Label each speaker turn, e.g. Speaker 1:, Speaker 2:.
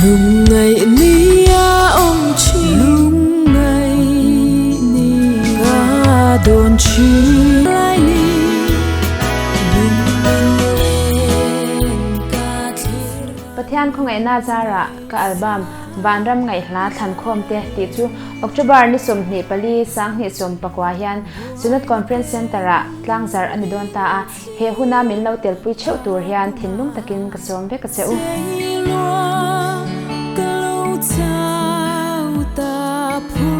Speaker 1: lung ngày ni ông chi lung ngày ni ca đồn chi lại ni
Speaker 2: Pathian khong ai na zara ka album Vanram ngai hla than khom te ti chu October ni som ni pali sang ni som pakwa hian Sunat Conference Center a tlangzar ani don ta a he huna min lo tel pui cheu tur hian thinlung takin ka som ve ka cheu
Speaker 1: ta